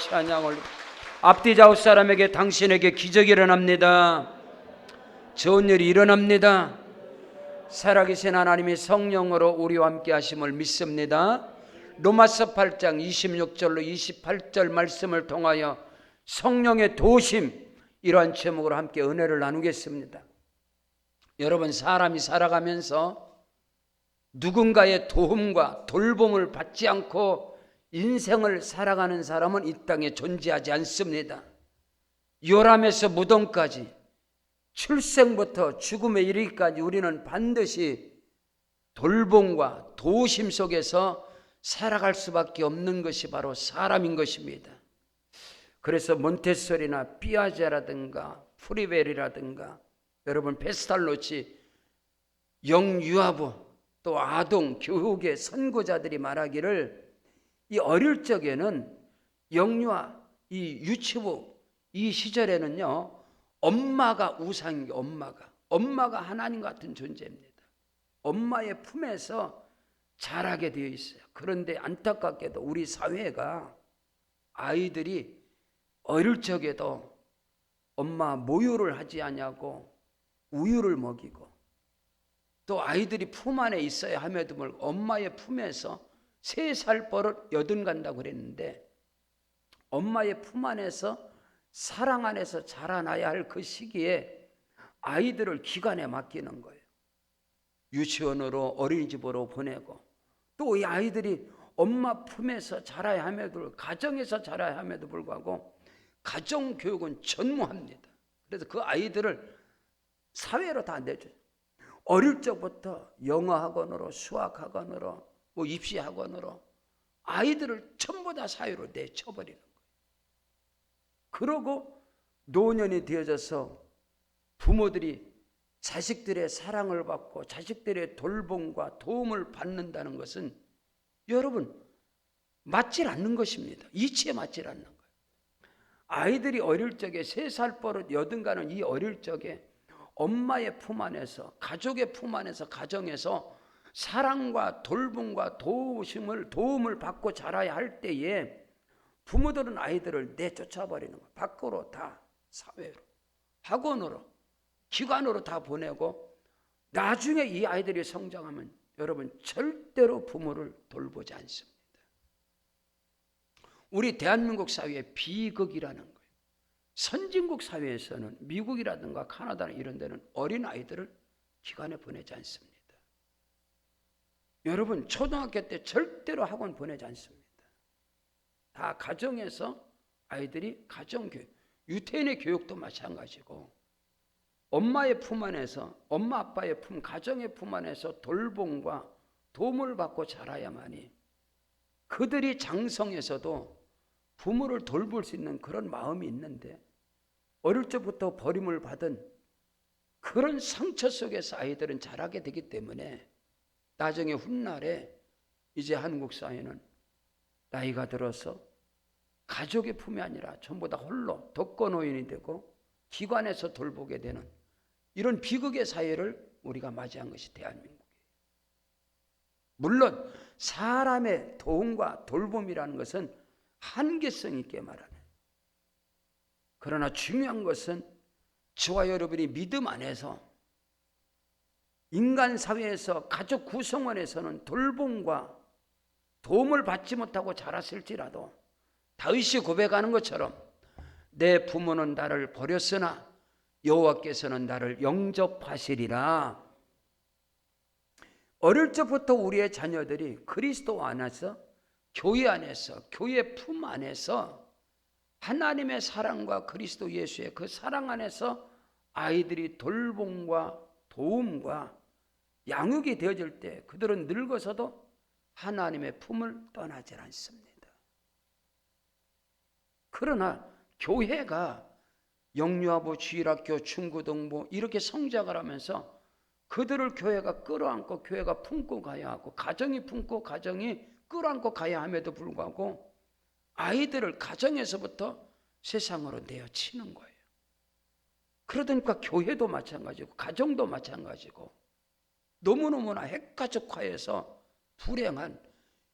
찬양을. 앞뒤 좌우 사람에게 당신에게 기적이 일어납니다. 좋은 일이 일어납니다. 살아계신 하나님이 성령으로 우리와 함께 하심을 믿습니다. 로마서 8장 26절로 28절 말씀을 통하여 성령의 도심, 이러한 제목으로 함께 은혜를 나누겠습니다. 여러분, 사람이 살아가면서 누군가의 도움과 돌봄을 받지 않고 인생을 살아가는 사람은 이 땅에 존재하지 않습니다. 요람에서 무덤까지, 출생부터 죽음에 이르기까지 우리는 반드시 돌봄과 도우심 속에서 살아갈 수밖에 없는 것이 바로 사람인 것입니다. 그래서 몬테소리나 삐아제라든가 프리벨이라든가 여러분 페스탈로치, 영유아부, 또 아동 교육의 선구자들이 말하기를 이 어릴 적에는 영유아, 이 유치부 이 시절에는요, 엄마가 우상인 게, 엄마가 하나님 같은 존재입니다. 엄마의 품에서 자라게 되어 있어요. 그런데 안타깝게도 우리 사회가 아이들이 어릴 적에도 엄마 모유를 하지 않냐고 우유를 먹이고, 또 아이들이 품 안에 있어야 함에도 불구하고 엄마의 품에서 3살 버릇 80 간다고 그랬는데, 엄마의 품 안에서 사랑 안에서 자라나야 할 그 시기에 아이들을 기관에 맡기는 거예요. 유치원으로, 어린이집으로 보내고, 또 이 아이들이 엄마 품에서 자라야 함에도 불구하고, 가정에서 자라야 함에도 불구하고 가정교육은 전무합니다. 그래서 그 아이들을 사회로 다 내줘요. 어릴 적부터 영어학원으로, 수학학원으로, 입시학원으로 아이들을 전부 다 사회로 내쳐버리는 거예요. 그러고 노년이 되어져서 부모들이 자식들의 사랑을 받고 자식들의 돌봄과 도움을 받는다는 것은 여러분 맞질 않는 것입니다. 이치에 맞질 않는 거예요. 아이들이 어릴 적에 3살 버릇 80 가는 이 어릴 적에 엄마의 품 안에서, 가족의 품 안에서, 가정에서 사랑과 돌봄과 도움을 받고 자라야 할 때에 부모들은 아이들을 내쫓아 버리는 거예요. 밖으로 다, 사회로, 학원으로, 기관으로 다 보내고, 나중에 이 아이들이 성장하면 여러분 절대로 부모를 돌보지 않습니다. 우리 대한민국 사회의 비극이라는 거예요. 선진국 사회에서는, 미국이라든가 카나다 이런 데는 어린 아이들을 기관에 보내지 않습니다. 여러분 초등학교 때 절대로 학원 보내지 않습니다. 다 가정에서 아이들이 가정교육, 유태인의 교육도 마찬가지고, 엄마의 품 안에서, 엄마 아빠의 품, 가정의 품 안에서 돌봄과 도움을 받고 자라야만이 그들이 장성해서도 부모를 돌볼 수 있는 그런 마음이 있는데, 어릴 적부터 버림을 받은 그런 상처 속에서 아이들은 자라게 되기 때문에 나중에 훗날에 이제 한국 사회는 나이가 들어서 가족의 품이 아니라 전부 다 홀로 독거노인이 되고 기관에서 돌보게 되는 이런 비극의 사회를 우리가 맞이한 것이 대한민국이에요. 물론 사람의 도움과 돌봄이라는 것은 한계성 있게 말하는, 그러나 중요한 것은 저와 여러분이 믿음 안에서, 인간 사회에서, 가족 구성원에서는 돌봄과 도움을 받지 못하고 자랐을지라도 다윗이 고백하는 것처럼 내 부모는 나를 버렸으나 여호와께서는 나를 영접하시리라. 어릴 적부터 우리의 자녀들이 그리스도 안에서, 교회 안에서, 교회 품 안에서 하나님의 사랑과 그리스도 예수의 그 사랑 안에서 아이들이 돌봄과 도움과 양육이 되어질 때 그들은 늙어서도 하나님의 품을 떠나질 않습니다. 그러나 교회가 영유아부, 주일학교, 중고등부 이렇게 성장을 하면서 그들을 교회가 끌어안고 교회가 품고 가야 하고, 가정이 품고 가정이 끌어안고 가야 함에도 불구하고 아이들을 가정에서부터 세상으로 내어치는 거예요. 그러다 보니까 교회도 마찬가지고 가정도 마찬가지고 너무너무나 핵가족화해서 불행한,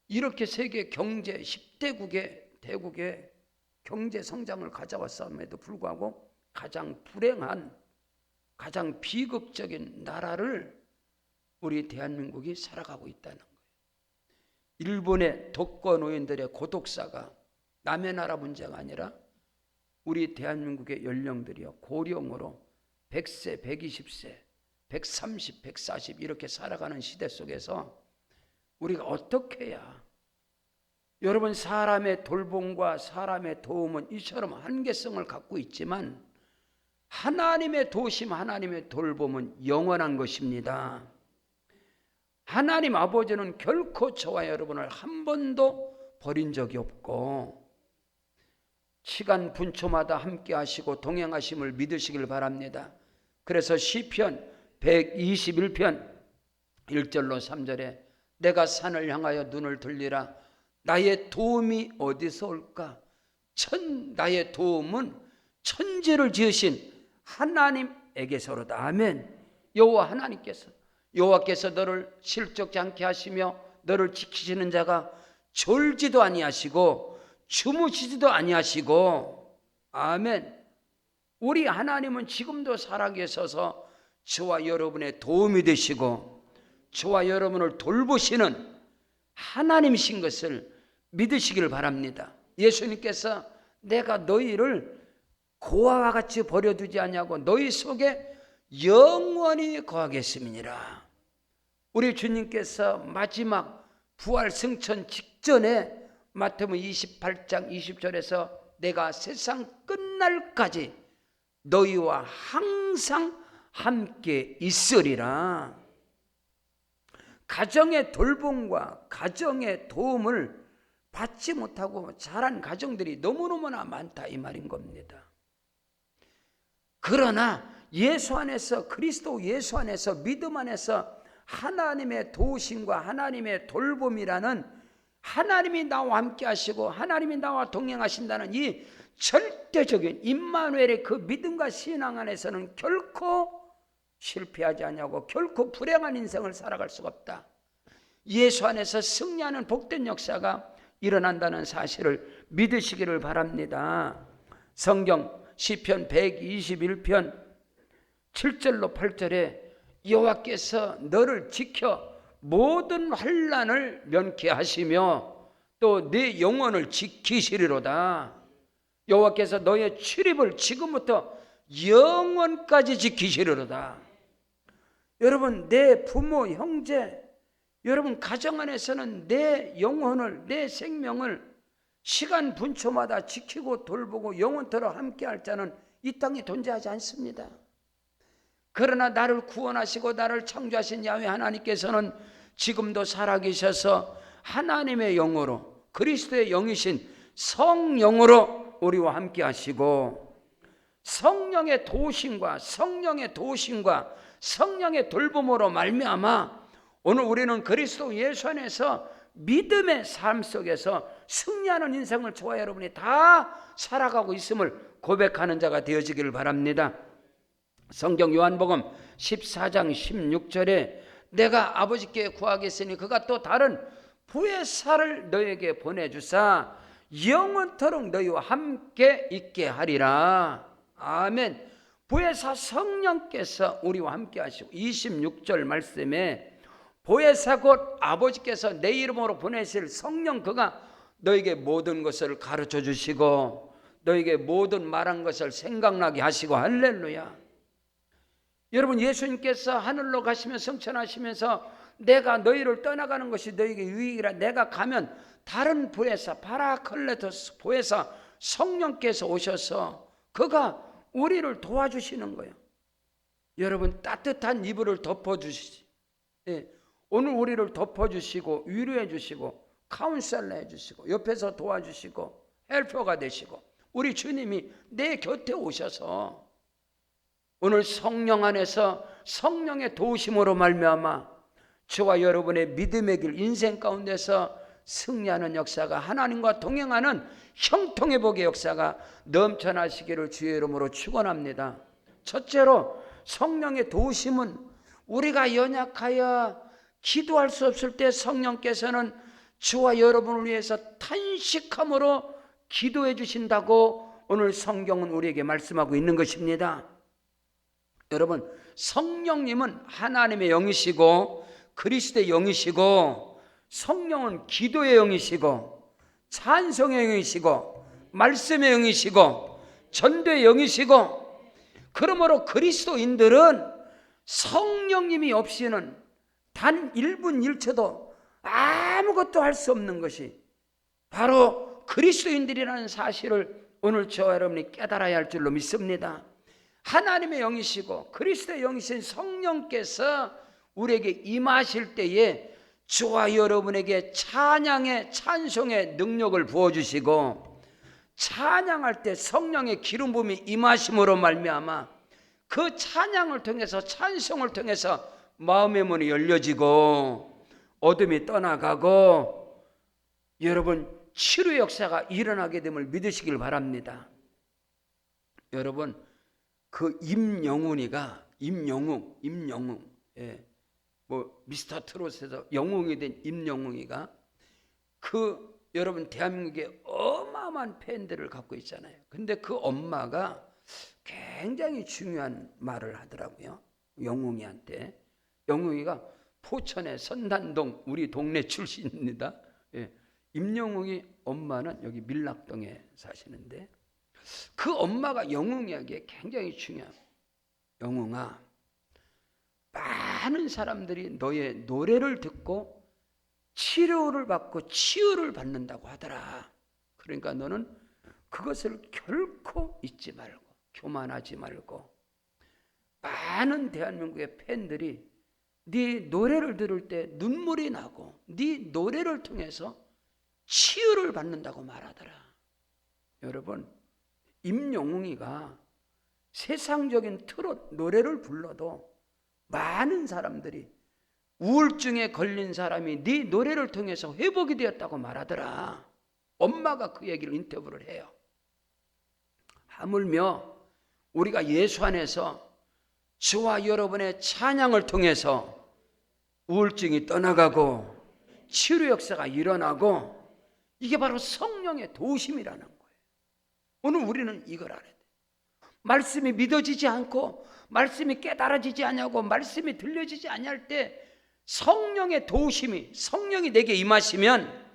이렇게 세계 경제 10대국의 대국의 경제 성장을 가져왔음에도 불구하고 가장 불행한, 가장 비극적인 나라를 우리 대한민국이 살아가고 있다는 거예요. 일본의 독거노인들의 고독사가 남의 나라 문제가 아니라 우리 대한민국의 연령들이요, 고령으로 100세, 120세, 130, 140 이렇게 살아가는 시대 속에서 우리가 어떻게 해야, 여러분, 사람의 돌봄과 사람의 도움은 이처럼 한계성을 갖고 있지만 하나님의 도심, 하나님의 돌봄은 영원한 것입니다. 하나님 아버지는 결코 저와 여러분을 한 번도 버린 적이 없고 시간 분초마다 함께 하시고 동행하심을 믿으시길 바랍니다. 그래서 시편 121편 1절로 3절에 내가 산을 향하여 눈을 들리라. 나의 도움이 어디서 올까? 나의 도움은 천지를 지으신 하나님에게서로다. 아멘. 여호와께서 너를 실족지 않게 하시며 너를 지키시는 자가 졸지도 아니하시고 주무시지도 아니하시고. 아멘. 우리 하나님은 지금도 살아계셔서 저와 여러분의 도움이 되시고 저와 여러분을 돌보시는 하나님이신 것을 믿으시길 바랍니다. 예수님께서 내가 너희를 고아와 같이 버려두지 아니하고 너희 속에 영원히 거하겠음이니라. 우리 주님께서 마지막 부활 승천 직전에 마태복음 28장 20절에서 내가 세상 끝날까지 너희와 항상 함께 있으리라. 가정의 돌봄과 가정의 도움을 받지 못하고 자란 가정들이 너무너무나 많다 이 말인 겁니다. 그러나 예수 안에서, 그리스도 예수 안에서, 믿음 안에서 하나님의 도우심과 하나님의 돌봄이라는, 하나님이 나와 함께 하시고 하나님이 나와 동행하신다는 이 절대적인 임마누엘의 그 믿음과 신앙 안에서는 결코 실패하지 않냐고, 결코 불행한 인생을 살아갈 수가 없다. 예수 안에서 승리하는 복된 역사가 일어난다는 사실을 믿으시기를 바랍니다. 성경 시편 121편 7절로 8절에 여호와께서 너를 지켜 모든 환난을 면케 하시며 또 네 영혼을 지키시리로다. 여호와께서 너의 출입을 지금부터 영원까지 지키시리로다. 여러분, 내 부모, 형제, 여러분 가정 안에서는 내 영혼을, 내 생명을 시간 분초마다 지키고 돌보고 영원토록 함께할 자는 이 땅에 존재하지 않습니다. 그러나 나를 구원하시고 나를 창조하신 야훼 하나님께서는 지금도 살아계셔서 하나님의 영으로, 그리스도의 영이신 성령으로 우리와 함께 하시고 성령의 도우심과 성령의 돌봄으로 말미암아 오늘 우리는 그리스도 예수 안에서 믿음의 삶 속에서 승리하는 인생을 저와 여러분이 다 살아가고 있음을 고백하는 자가 되어지기를 바랍니다. 성경 요한복음 14장 16절에 내가 아버지께 구하겠으니 그가 또 다른 부혜사를 너에게 보내주사 영원토록 너희와 함께 있게 하리라. 아멘. 보혜사 성령께서 우리와 함께 하시고 26절 말씀에 보혜사 곧 아버지께서 내 이름으로 보내실 성령, 그가 너에게 모든 것을 가르쳐 주시고 너에게 모든 말한 것을 생각나게 하시고. 할렐루야. 여러분, 예수님께서 하늘로 가시며 승천하시면서 내가 너희를 떠나가는 것이 너에게 유익이라, 내가 가면 다른 보혜사, 파라클레토스 보혜사 성령께서 오셔서 그가 우리를 도와주시는 거예요. 여러분, 따뜻한 이불을 덮어주시지. 오늘 우리를 덮어주시고 위로해 주시고 카운셀러 해주시고 옆에서 도와주시고 헬퍼가 되시고 우리 주님이 내 곁에 오셔서 오늘 성령 안에서 성령의 도우심으로 말미암아 저와 여러분의 믿음의 길, 인생 가운데서 승리하는 역사가, 하나님과 동행하는 형통의 복의 역사가 넘쳐나시기를 주의 이름으로 축원합니다. 첫째로, 성령의 도우심은 우리가 연약하여 기도할 수 없을 때 성령께서는 저와 여러분을 위해서 탄식함으로 기도해 주신다고 오늘 성경은 우리에게 말씀하고 있는 것입니다. 여러분, 성령님은 하나님의 영이시고 그리스도의 영이시고, 성령은 기도의 영이시고 찬송의 영이시고 말씀의 영이시고 전도의 영이시고, 그러므로 그리스도인들은 성령님이 없이는 단 1분 1초도 아무것도 할 수 없는 것이 바로 그리스도인들이라는 사실을 오늘 저와 여러분이 깨달아야 할 줄로 믿습니다. 하나님의 영이시고 그리스도의 영이신 성령께서 우리에게 임하실 때에 저와 여러분에게 찬양의 찬송의 능력을 부어주시고, 찬양할 때 성령의 기름 부음이 임하심으로 말미암아 그 찬양을 통해서, 찬송을 통해서 마음의 문이 열려지고 어둠이 떠나가고 여러분 치료의 역사가 일어나게 됨을 믿으시길 바랍니다. 여러분, 그 임영웅이가 임영웅 미스터 트롯에서 영웅이 된 임영웅이가 여러분 대한민국에 어마어마한 팬들을 갖고 있잖아요. 근데 그 엄마가 굉장히 중요한 말을 하더라고요. 영웅이한테. 영웅이가 포천의 선단동 우리 동네 출신입니다. 임영웅이 엄마는 여기 밀락동에 사시는데, 그 엄마가 영웅이에게 굉장히 중요한, 영웅아, 많은 사람들이 너의 노래를 듣고 치료를 받고 치유를 받는다고 하더라. 그러니까 너는 그것을 결코 잊지 말고 교만하지 말고, 많은 대한민국의 팬들이 네 노래를 들을 때 눈물이 나고 네 노래를 통해서 치유를 받는다고 말하더라. 여러분, 임영웅이가 세상적인 트롯 노래를 불러도 많은 사람들이, 우울증에 걸린 사람이 네 노래를 통해서 회복이 되었다고 말하더라. 엄마가 그 얘기를 인터뷰를 해요. 하물며 우리가 예수 안에서 저와 여러분의 찬양을 통해서 우울증이 떠나가고 치료 역사가 일어나고, 이게 바로 성령의 도우심이라는 거예요. 오늘 우리는 이걸 알아야 돼. 말씀이 믿어지지 않고 말씀이 깨달아지지 않냐고, 말씀이 들려지지 않을 때 성령의 도우심이, 성령이 내게 임하시면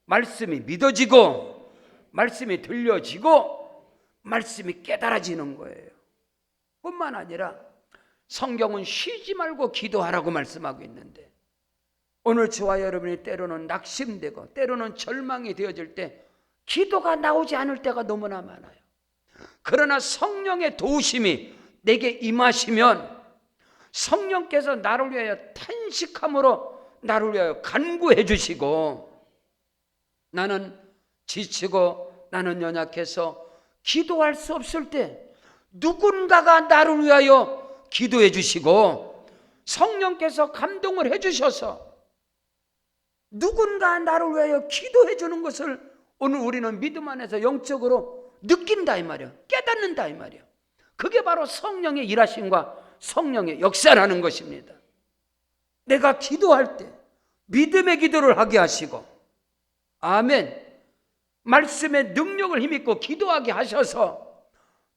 말씀이 믿어지고 말씀이 들려지고 말씀이 깨달아지는 거예요. 뿐만 아니라 성경은 쉬지 말고 기도하라고 말씀하고 있는데, 오늘 저와 여러분이 때로는 낙심되고 때로는 절망이 되어질 때 기도가 나오지 않을 때가 너무나 많아요. 그러나 성령의 도우심이 내게 임하시면 성령께서 나를 위하여 탄식함으로 나를 위하여 간구해 주시고, 나는 지치고 나는 연약해서 기도할 수 없을 때 누군가가 나를 위하여 기도해 주시고, 성령께서 감동을 해 주셔서 누군가 나를 위하여 기도해 주는 것을 오늘 우리는 믿음 안에서 영적으로 느낀다 이 말이야. 깨닫는다 이 말이야. 그게 바로 성령의 일하심과 성령의 역사라는 것입니다. 내가 기도할 때 믿음의 기도를 하게 하시고, 아멘, 말씀의 능력을 힘입고 기도하게 하셔서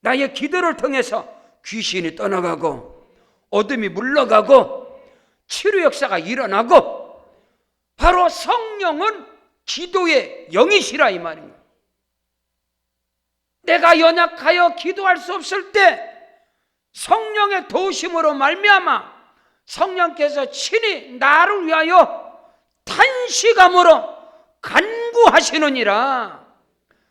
나의 기도를 통해서 귀신이 떠나가고 어둠이 물러가고 치료 역사가 일어나고, 바로 성령은 기도의 영이시라 이 말입니다. 내가 연약하여 기도할 수 없을 때 성령의 도우심으로 말미암아 성령께서 친히 나를 위하여 탄식함으로 간구하시느니라.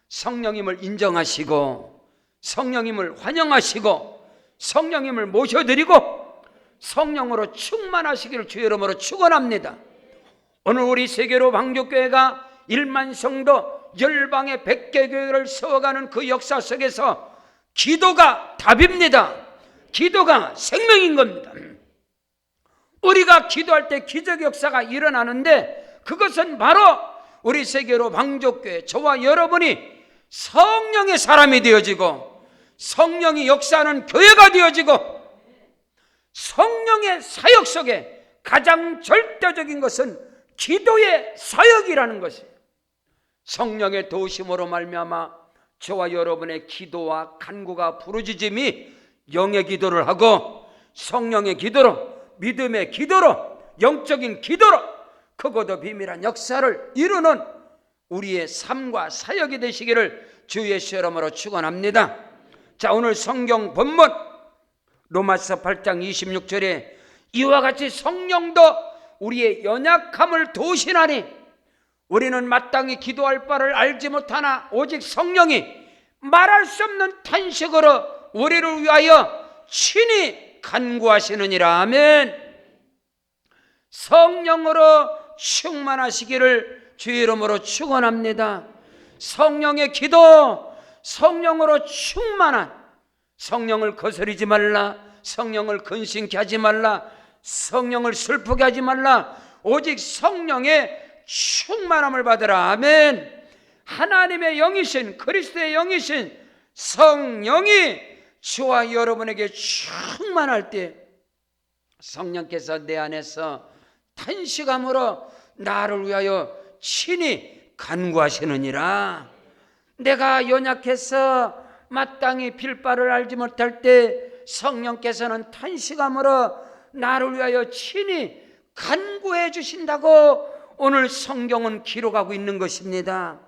성령님을 인정하시고 성령님을 환영하시고 성령님을 모셔드리고 성령으로 충만하시기를 주의 이름으로 축원합니다. 오늘 우리 세계로 방주교회가 1만 성도 열방의 100개 교회를 세워가는 그 역사 속에서 기도가 답입니다. 기도가 생명인 겁니다. 우리가 기도할 때 기적 역사가 일어나는데, 그것은 바로 우리 세계로 방주교회 저와 여러분이 성령의 사람이 되어지고 성령이 역사하는 교회가 되어지고, 성령의 사역 속에 가장 절대적인 것은 기도의 사역이라는 것이에요. 성령의 도우심으로 말미암아 저와 여러분의 기도와 간구가 부르짖음이 영의 기도를 하고 성령의 기도로, 믿음의 기도로, 영적인 기도로 크고도 비밀한 역사를 이루는 우리의 삶과 사역이 되시기를 주 예수 이름으로 축원합니다. 자, 오늘 성경 본문 로마서 8장 26절에 이와 같이 성령도 우리의 연약함을 도우시나니 우리는 마땅히 기도할 바를 알지 못하나 오직 성령이 말할 수 없는 탄식으로 우리를 위하여 친히 간구하시느니라. 아멘. 성령으로 충만하시기를 주 이름으로 축원합니다. 성령의 기도, 성령으로 충만한, 성령을 거스르지 말라, 성령을 근심케 하지 말라, 성령을 슬프게 하지 말라, 오직 성령의 충만함을 받으라. 아멘. 하나님의 영이신, 그리스도의 영이신 성령이 저와 여러분에게 충만할 때 성령께서 내 안에서 탄식함으로 나를 위하여 친히 간구하시느니라. 내가 연약해서 마땅히 빌 바를 알지 못할 때 성령께서는 탄식함으로 나를 위하여 친히 간구해 주신다고 오늘 성경은 기록하고 있는 것입니다.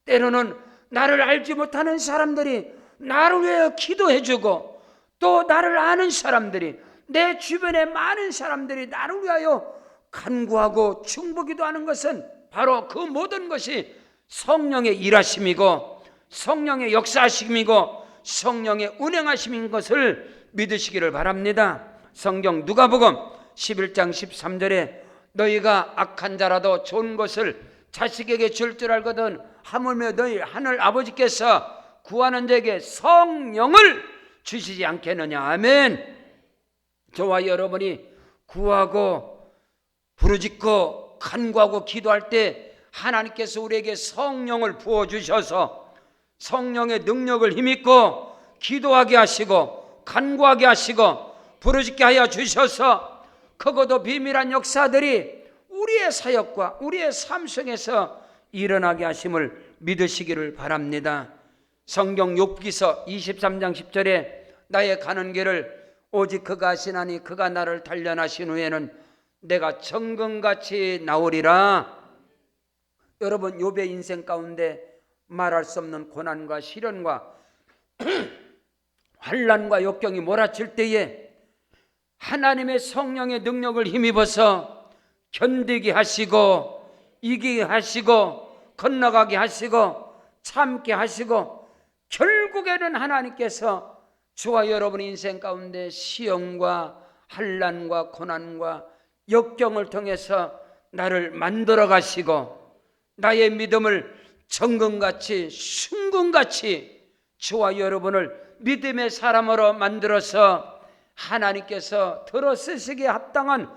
때로는 나를 알지 못하는 사람들이 나를 위하여 기도해 주고, 또 나를 아는 사람들이, 내 주변에 많은 사람들이 나를 위하여 간구하고 중보기도 하는 것은 바로 그 모든 것이 성령의 일하심이고 성령의 역사하심이고 성령의 운행하심인 것을 믿으시기를 바랍니다. 성경 누가복음 11장 13절에 너희가 악한 자라도 좋은 것을 자식에게 줄 줄 알거든 하물며 너희 하늘 아버지께서 구하는 자에게 성령을 주시지 않겠느냐. 아멘. 저와 여러분이 구하고 부르짖고 간구하고 기도할 때 하나님께서 우리에게 성령을 부어주셔서 성령의 능력을 힘입고 기도하게 하시고 간구하게 하시고 부르짖게 하여 주셔서 크고도 비밀한 역사들이 우리의 사역과 우리의 삶 속에서 일어나게 하심을 믿으시기를 바랍니다. 성경 욥기서 23장 10절에 나의 가는 길을 오직 그가 하시나니 그가 나를 단련하신 후에는 내가 정금같이 나오리라. 여러분, 욥의 인생 가운데 말할 수 없는 고난과 시련과 환난과 역경이 몰아칠 때에 하나님의 성령의 능력을 힘입어서 견디게 하시고 이기게 하시고 건너가게 하시고 참게 하시고 결국에는 하나님께서 저와 여러분의 인생 가운데 시험과 환난과 고난과 역경을 통해서 나를 만들어 가시고 나의 믿음을 정금같이 순금같이 저와 여러분을 믿음의 사람으로 만들어서 하나님께서 들어 쓰시기에 합당한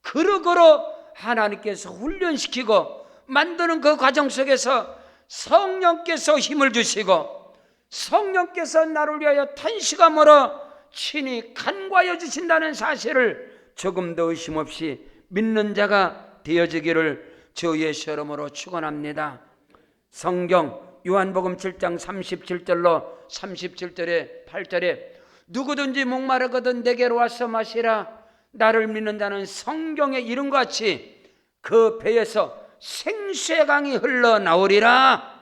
그릇으로 하나님께서 훈련시키고 만드는 그 과정 속에서 성령께서 힘을 주시고 성령께서 나를 위하여 탄식함으로 친히 간구하여 주신다는 사실을 조금 더 의심 없이 믿는 자가 되어지기를 주 예수 이름으로 축원합니다. 성경 요한복음 7장 37절로 37절에 8절에 누구든지 목마르거든 내게로 와서 마시라. 나를 믿는 자는 성경의 이름과 같이 그 배에서 생수의 강이 흘러나오리라.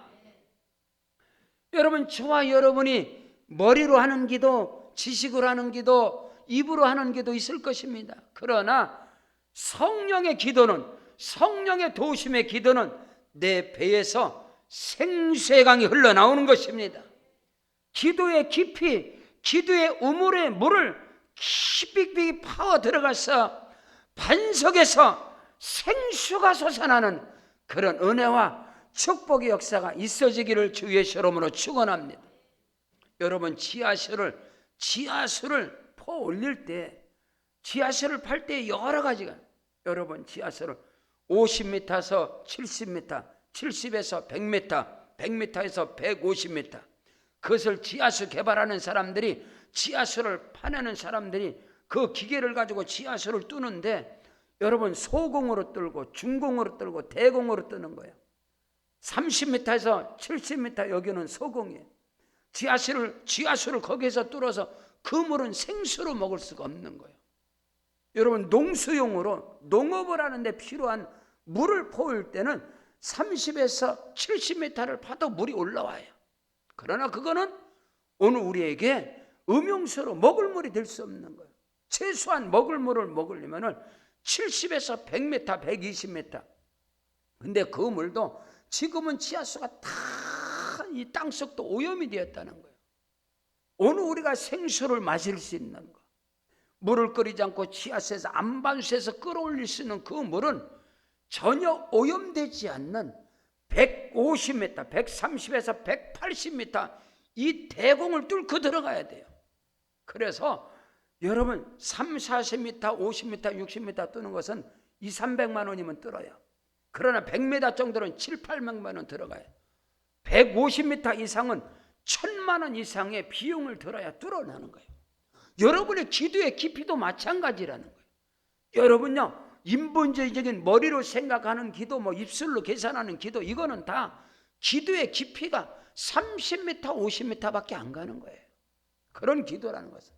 여러분, 저와 여러분이 머리로 하는 기도, 지식으로 하는 기도, 입으로 하는 기도 있을 것입니다. 그러나 성령의 기도는, 성령의 도우심의 기도는 내 배에서 생수의 강이 흘러나오는 것입니다. 기도의 깊이, 기도의 우물에 물을 깊이 파워 들어가서 반석에서 생수가 솟아나는 그런 은혜와 축복의 역사가 있어지기를 주 예수 이름으로 축원합니다. 여러분, 지하수를 퍼 올릴 때, 지하수를 팔 때 여러 가지가, 여러분 지하수를 50m에서 70m, 70에서 100m, 100m에서 150m, 그것을 지하수 개발하는 사람들이, 지하수를 파내는 사람들이 그 기계를 가지고 지하수를 뚫는데, 여러분 소공으로 뚫고 중공으로 뚫고 대공으로 뜨는 거예요. 30m에서 70m 여기는 소공이에요. 지하수를 거기에서 뚫어서 그 물은 생수로 먹을 수가 없는 거예요. 여러분, 농수용으로 농업을 하는데 필요한 물을 퍼올 때는 30에서 70m를 파도 물이 올라와요. 그러나 그거는 오늘 우리에게 음용수로 먹을 물이 될 수 없는 거예요. 최소한 먹을 물을 먹으려면 70에서 100m, 120m. 근데 그 물도 지금은 지하수가 다 이 땅속도 오염이 되었다는 거예요. 오늘 우리가 생수를 마실 수 있는 거, 물을 끓이지 않고 지하수에서 안반수에서 끌어올릴 수 있는 그 물은 전혀 오염되지 않는 150m, 130에서 180m 이 대공을 뚫고 들어가야 돼요. 그래서 여러분 3, 40m, 50m, 60m 뜨는 것은 2, 300만 원이면 뚫어요. 그러나 100m 정도는 7, 800만 원 들어가요. 150m 이상은 1000만 원 이상의 비용을 들어야 뚫어내는 거예요. 여러분의 기도의 깊이도 마찬가지라는 거예요. 여러분요, 인본주의적인 머리로 생각하는 기도, 입술로 계산하는 기도, 이거는 다 기도의 깊이가 30m, 50m밖에 안 가는 거예요. 그런 기도라는 것은.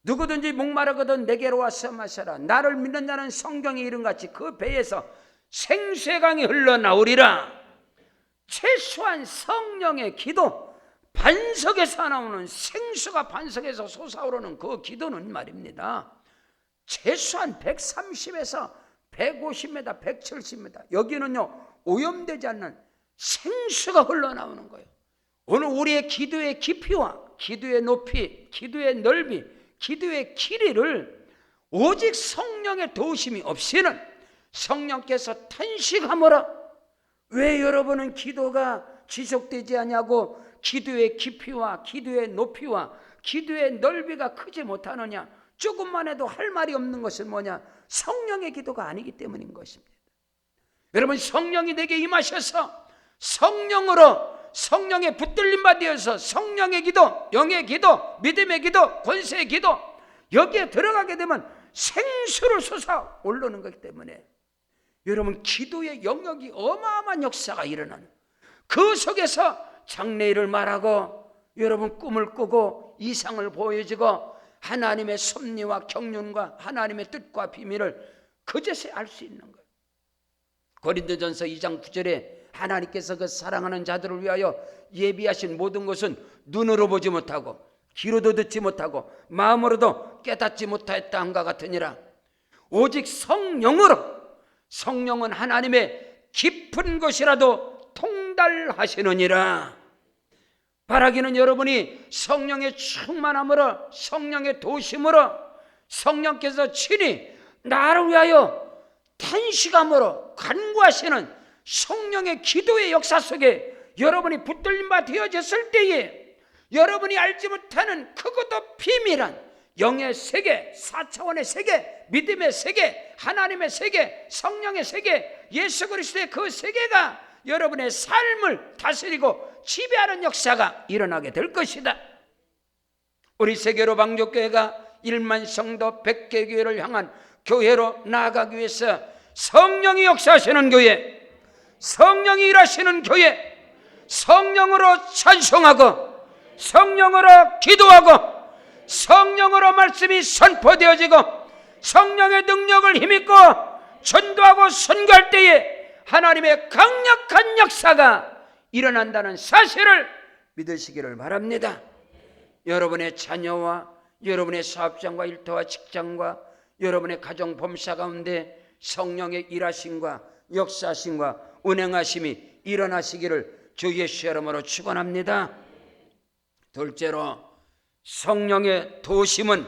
누구든지 목마르거든 내게로 와서 마셔라. 나를 믿는 자는 성경의 이름같이 그 배에서 생수의 강이 흘러나오리라. 최소한 성령의 기도, 반석에서 나오는 생수가 반석에서 솟아오르는 그 기도는 말입니다, 최소한 130에서 150m, 170m 여기는요 오염되지 않는 생수가 흘러나오는 거예요. 오늘 우리의 기도의 깊이와 기도의 높이, 기도의 넓이, 기도의 길이를 오직 성령의 도우심이 없이는, 성령께서 탄식하므로 왜 여러분은 기도가 지속되지 않냐고, 기도의 깊이와 기도의 높이와 기도의 넓이가 크지 못하느냐, 조금만 해도 할 말이 없는 것은 뭐냐, 성령의 기도가 아니기 때문인 것입니다. 여러분, 성령이 내게 임하셔서 성령으로, 성령의 붙들림 받으셔서 성령의 기도, 영의 기도, 믿음의 기도, 권세의 기도, 여기에 들어가게 되면 생수를 솟아 오르는 것이기 때문에 여러분, 기도의 영역이 어마어마한 역사가 일어나는, 그 속에서 장래일을 말하고 여러분 꿈을 꾸고 이상을 보여주고 하나님의 섭리와 경륜과 하나님의 뜻과 비밀을 그제서야 알 수 있는 거예요. 고린도전서 2장 9절에 하나님께서 그 사랑하는 자들을 위하여 예비하신 모든 것은 눈으로 보지 못하고 귀로도 듣지 못하고 마음으로도 깨닫지 못하였다 함과 같으니라. 오직 성령으로, 성령은 하나님의 깊은 것이라도 통달하시느니라. 바라기는 여러분이 성령의 충만함으로, 성령의 도심으로, 성령께서 친히 나를 위하여 탄식함으로 간구하시는 성령의 기도의 역사 속에 여러분이 붙들림 바 되어졌을 때에 여러분이 알지 못하는 크고도 비밀한 영의 세계, 4차원의 세계, 믿음의 세계, 하나님의 세계, 성령의 세계, 예수 그리스도의 그 세계가 여러분의 삶을 다스리고 지배하는 역사가 일어나게 될 것이다. 우리 세계로 방족교회가 1만 성도 100개 교회를 향한 교회로 나아가기 위해서 성령이 역사하시는 교회, 성령이 일하시는 교회, 성령으로 찬송하고 성령으로 기도하고 성령으로 말씀이 선포되어지고 성령의 능력을 힘입고 전도하고 선교할 때에 하나님의 강력한 역사가 일어난다는 사실을 믿으시기를 바랍니다. 여러분의 자녀와 여러분의 사업장과 일터와 직장과 여러분의 가정 범사 가운데 성령의 일하심과 역사하심과 운행하심이 일어나시기를 주 예수 이름으로 축원합니다. 둘째로, 성령의 도심은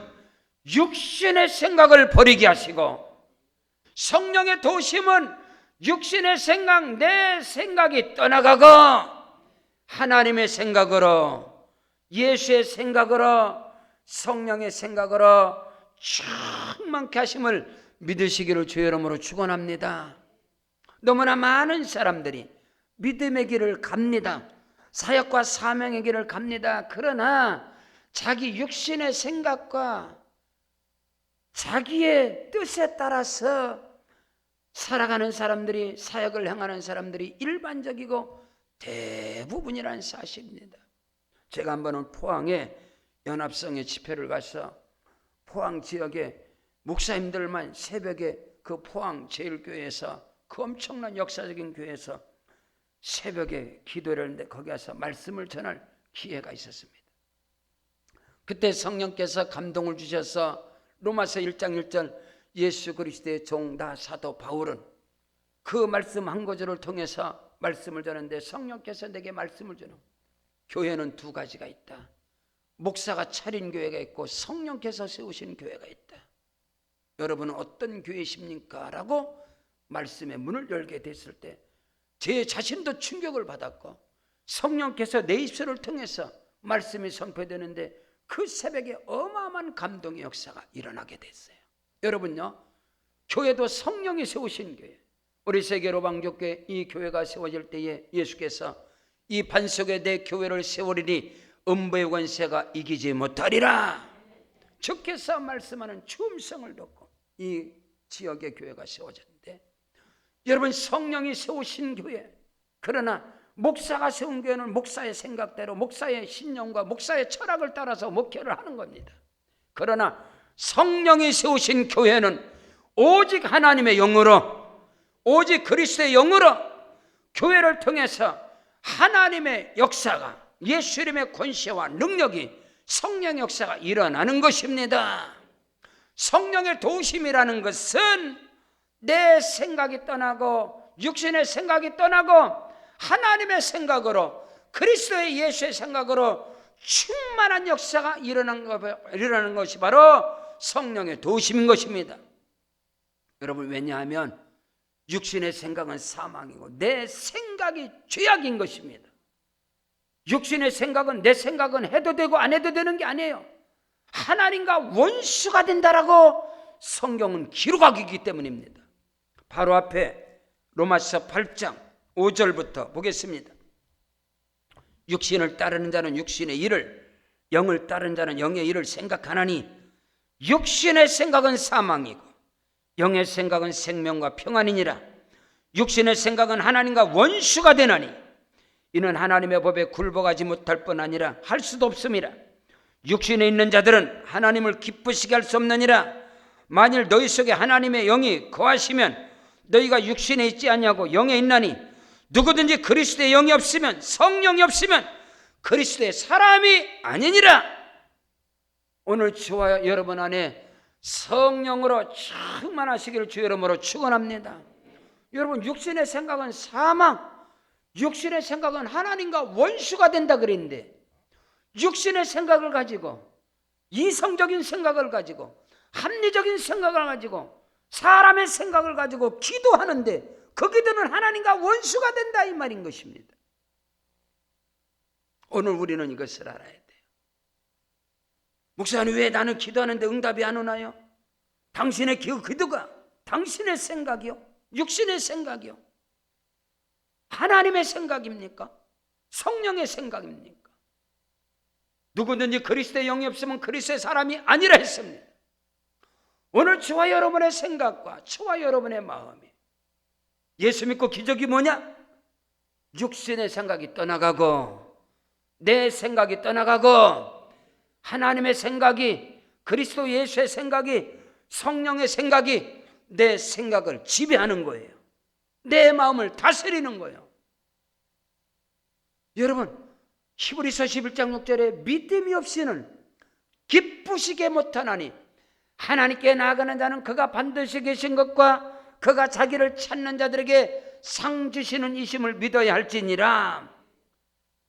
육신의 생각을 버리게 하시고, 성령의 도심은 육신의 생각, 내 생각이 떠나가고 하나님의 생각으로, 예수의 생각으로, 성령의 생각으로 충만케 하심을 믿으시기를 주의 이름으로 축원합니다. 너무나 많은 사람들이 믿음의 길을 갑니다. 사역과 사명의 길을 갑니다. 그러나 자기 육신의 생각과 자기의 뜻에 따라서 살아가는 사람들이, 사역을 행하는 사람들이 일반적이고 대부분이라는 사실입니다. 제가 한 번은 포항에 연합성의 집회를 가서 포항 지역에 목사님들만 새벽에 그 포항 제일교회에서, 그 엄청난 역사적인 교회에서 새벽에 기도를 했는데 거기 가서 말씀을 전할 기회가 있었습니다. 그때 성령께서 감동을 주셔서 로마서 1장 1절 예수 그리스도의 종 나 사도 바울은 그 말씀 한 구절을 통해서 말씀을 전하는데, 성령께서 내게 말씀을 주는, 교회는 두 가지가 있다. 목사가 차린 교회가 있고 성령께서 세우신 교회가 있다. 여러분은 어떤 교회십니까? 라고 말씀의 문을 열게 됐을 때 제 자신도 충격을 받았고, 성령께서 내 입술을 통해서 말씀이 선포되는데 그 새벽에 어마어마한 감동의 역사가 일어나게 됐어요. 여러분요, 교회도 성령이 세우신 교회, 우리 세계로방교회 이 교회가 세워질 때에 예수께서 이 반석에 내 교회를 세우리니 음부의 권세가 이기지 못하리라 주께서 말씀하는 추음성을 듣고 이 지역의 교회가 세워졌는데, 여러분, 성령이 세우신 교회, 그러나 목사가 세운 교회는 목사의 생각대로, 목사의 신념과 목사의 철학을 따라서 목회를 하는 겁니다. 그러나 성령이 세우신 교회는 오직 하나님의 영으로, 오직 그리스도의 영으로 교회를 통해서 하나님의 역사가, 예수 이름의 권세와 능력이, 성령의 역사가 일어나는 것입니다. 성령의 도우심이라는 것은 내 생각이 떠나고 육신의 생각이 떠나고 하나님의 생각으로, 그리스도의 예수의 생각으로 충만한 역사가 일어나는 것이 바로 성령의 도우심인 것입니다. 여러분, 왜냐하면 육신의 생각은 사망이고 내 생각이 죄악인 것입니다. 육신의 생각은, 내 생각은 해도 되고 안 해도 되는 게 아니에요. 하나님과 원수가 된다라고 성경은 기록하고 있기 때문입니다. 바로 앞에 로마서 8장 5절부터 보겠습니다. 육신을 따르는 자는 육신의 일을, 영을 따르는 자는 영의 일을 생각하나니 육신의 생각은 사망이고 영의 생각은 생명과 평안이니라. 육신의 생각은 하나님과 원수가 되나니 이는 하나님의 법에 굴복하지 못할 뿐 아니라 할 수도 없음이라. 육신에 있는 자들은 하나님을 기쁘시게 할 수 없느니라. 만일 너희 속에 하나님의 영이 거하시면 너희가 육신에 있지 않냐고 영에 있나니 누구든지 그리스도의 영이 없으면, 성령이 없으면 그리스도의 사람이 아니니라. 오늘 저와 여러분 안에 성령으로 충만하시기를 주 이름으로 축원합니다. 여러분, 육신의 생각은 사망, 육신의 생각은 하나님과 원수가 된다 그랬는데, 육신의 생각을 가지고, 이성적인 생각을 가지고, 합리적인 생각을 가지고, 사람의 생각을 가지고 기도하는데 그 기도는 하나님과 원수가 된다, 이 말인 것입니다. 오늘 우리는 이것을 알아야 돼요. 목사님, 왜 나는 기도하는데 응답이 안 오나요? 당신의 기도가 당신의 생각이요? 육신의 생각이요? 하나님의 생각입니까? 성령의 생각입니까? 누구든지 그리스도의 영이 없으면 그리스도의 사람이 아니라 했습니다. 오늘 저와 여러분의 생각과 저와 여러분의 마음이, 예수 믿고 기적이 뭐냐? 육신의 생각이 떠나가고 내 생각이 떠나가고 하나님의 생각이, 그리스도 예수의 생각이, 성령의 생각이 내 생각을 지배하는 거예요. 내 마음을 다스리는 거예요. 여러분, 히브리서 11장 6절에 믿음이 없이는 기쁘시게 못하나니 하나님께 나아가는 자는 그가 반드시 계신 것과 그가 자기를 찾는 자들에게 상 주시는 이심을 믿어야 할지니라.